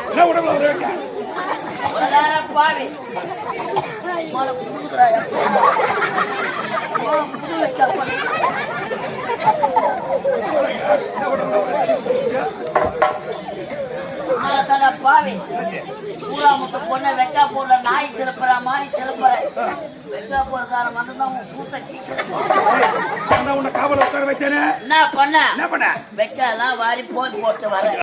என்ன உடம்புல ஒரு வைக்க பாவி புது வைக்க பாவி பூரா முட்டை பொண்ணை வெக்கா போடல நாய் சிறப்புற மாறி சிறப்புற வெக்கா போறதார மட்டும்தான் உன் கூத்த உன்னை காவல உட்கார வைத்தேனே என்ன பண்ண வெக்கா எல்லாம் வாரி போட்டு வர